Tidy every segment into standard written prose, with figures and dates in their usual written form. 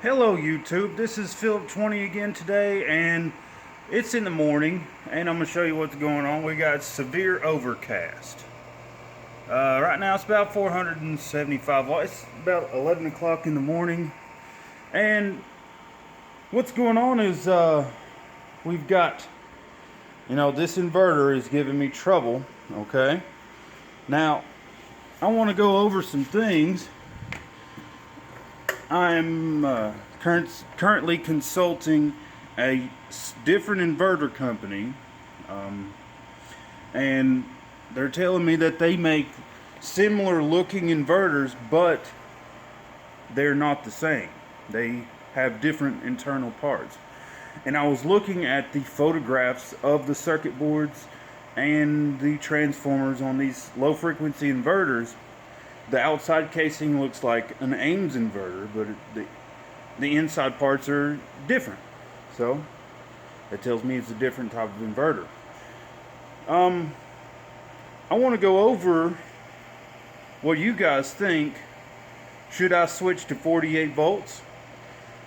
Hello YouTube, this is Philip20 again today, and it's in the morning, and I'm going to show you what's going on. We got severe overcast. Right now it's about 475 watts. It's about 11 o'clock in the morning, and what's going on is we've got, this inverter is giving me trouble, okay? Now, I want to go over some things. I'm currently consulting a different inverter company, and they're telling me that they make similar looking inverters, but they're not the same. They have different internal parts. And I was looking at the photographs of the circuit boards and the transformers on these low frequency inverters. The outside casing looks like an Ames inverter, but the inside parts are different. So that tells me it's a different type of inverter. I want to go over what you guys think. Should I switch to 48 volts?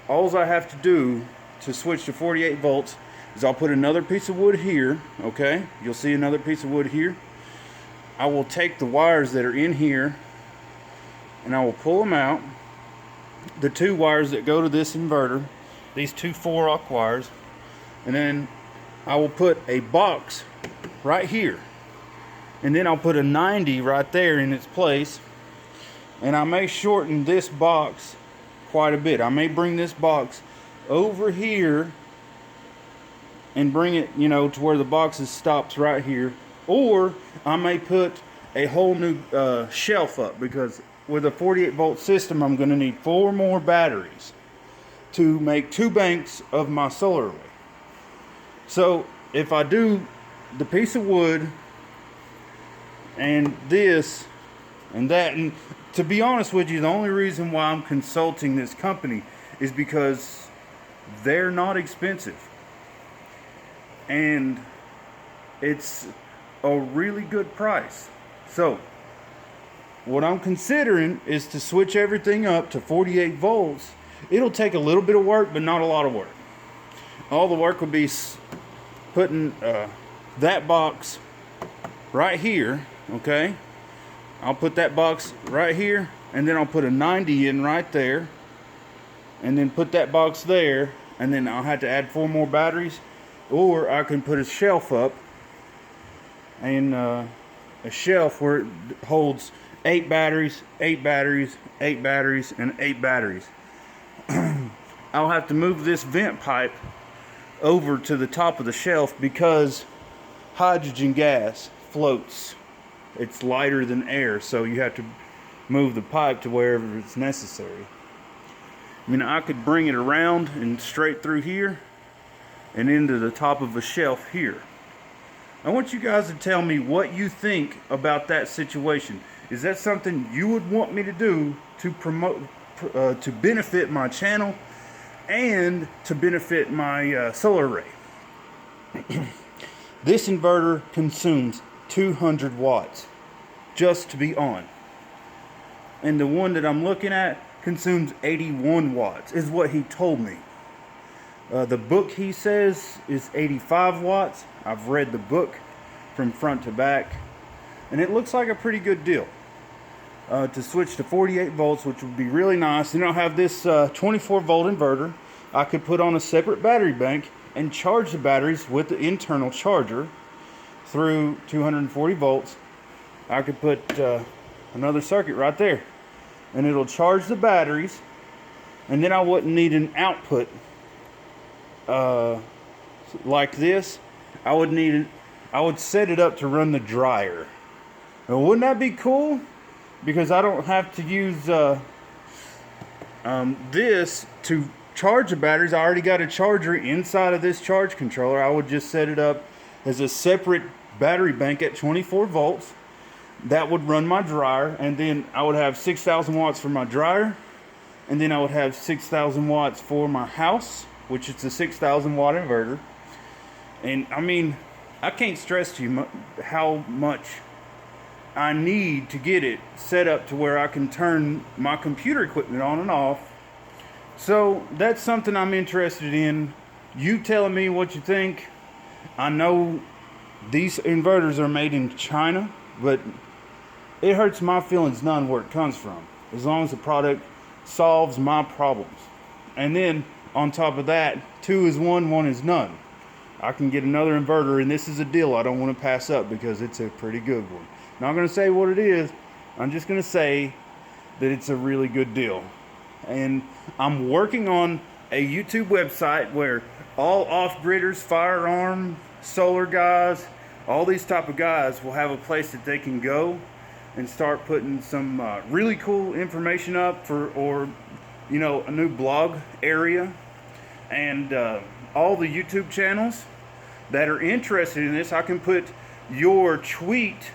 All I have to do to switch to 48 volts is I'll put another piece of wood here, okay? You'll see another piece of wood here. I will take the wires that are in here and I will pull them out. The two wires that go to this inverter, these two 4-aught wires, and then I will put a box right here, and then I'll put a 90 right there in its place, and I may shorten this box quite a bit. I may bring this box over here and bring it, to where the box stops right here, or I may put a whole new shelf up, because with a 48 volt system, I'm going to need 4 more batteries to make 2 banks of my solar array. So if I do the piece of wood and this and that, and to be honest with you, the only reason why I'm consulting this company is because they're not expensive, and it's a really good price. So what I'm considering is to switch everything up to 48 volts. It'll take a little bit of work, but not a lot of work. All the work will be putting that box right here, okay? I'll put that box right here, and then I'll put a 90 in right there, and then put that box there, and then I'll have to add 4 more batteries, or I can put a shelf up, and a shelf where it holds 8 batteries, 8 batteries, 8 batteries, and 8 batteries. I'll have to move this vent pipe over to the top of the shelf because hydrogen gas floats. It's lighter than air, so you have to move the pipe to wherever it's necessary. I could bring it around and straight through here and into the top of a shelf here. I want you guys to tell me what you think about that situation. Is that something you would want me to do to promote, to benefit my channel and to benefit my solar array? This inverter consumes 200 watts just to be on. And the one that I'm looking at consumes 81 watts, is what he told me. The book, he says, is 85 watts. I've read the book from front to back, and it looks like a pretty good deal. To switch to 48 volts, which would be really nice. Then I'll have this 24 volt inverter. I could put on a separate battery bank and charge the batteries with the internal charger through 240 volts. I could put another circuit right there, and it'll charge the batteries, and then I wouldn't need an output like this. I would set it up to run the dryer. Now, wouldn't that be cool? Because I don't have to use this to charge the batteries. I already got a charger inside of this charge controller. I would just set it up as a separate battery bank at 24 volts. That would run my dryer, and then I would have 6,000 watts for my dryer and then I would have 6,000 watts for my house, which is a 6,000 watt inverter. And I mean, I can't stress to you how much I need to get it set up to where I can turn my computer equipment on and off. So that's something I'm interested in. You telling me what you think. I know these inverters are made in China, but it hurts my feelings none where it comes from, as long as the product solves my problems. And then on top of that, 2 is 1, 1 is none. I can get another inverter, and this is a deal I don't want to pass up because it's a pretty good one. Not going to say what it is. I'm just going to say that it's a really good deal. And I'm working on a YouTube website where all off-gridders, firearm, solar guys, all these type of guys will have a place that they can go and start putting some really cool information up for, or a new blog area. And all the YouTube channels that are interested in this, I can put your tweet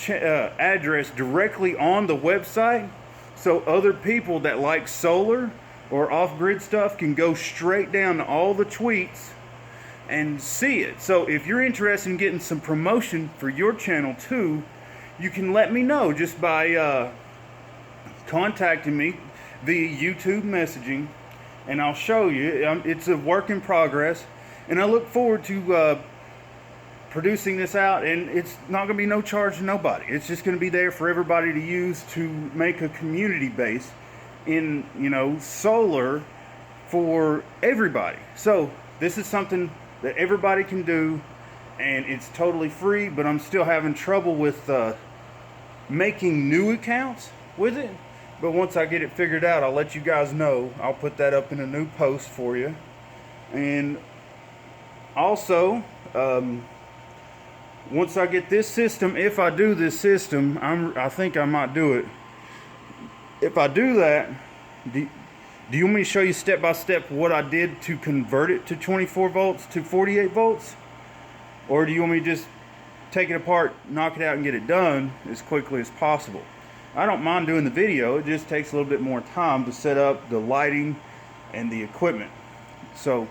address directly on the website, so other people that like solar or off-grid stuff can go straight down to all the tweets and see it. So if you're interested in getting some promotion for your channel too, you can let me know just by contacting me via YouTube messaging, and I'll show you. It's a work in progress, and I look forward to producing this out, and it's not going to be no charge to nobody. It's just going to be there for everybody to use to make a community base in, solar for everybody. So this is something that everybody can do, and it's totally free, but I'm still having trouble with making new accounts with it. But once I get it figured out, I'll let you guys know. I'll put that up in a new post for you. And also, once I get this system, if I do this system, I think I might do it. If I do that, do you want me to show you step by step what I did to convert it to 24 volts to 48 volts? Or do you want me to just take it apart, knock it out, and get it done as quickly as possible? I don't mind doing the video. It just takes a little bit more time to set up the lighting and the equipment. So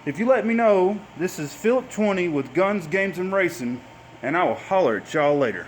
if you let me know, this is Philip 20 with Guns, Games, and Racing, and I will holler at y'all later.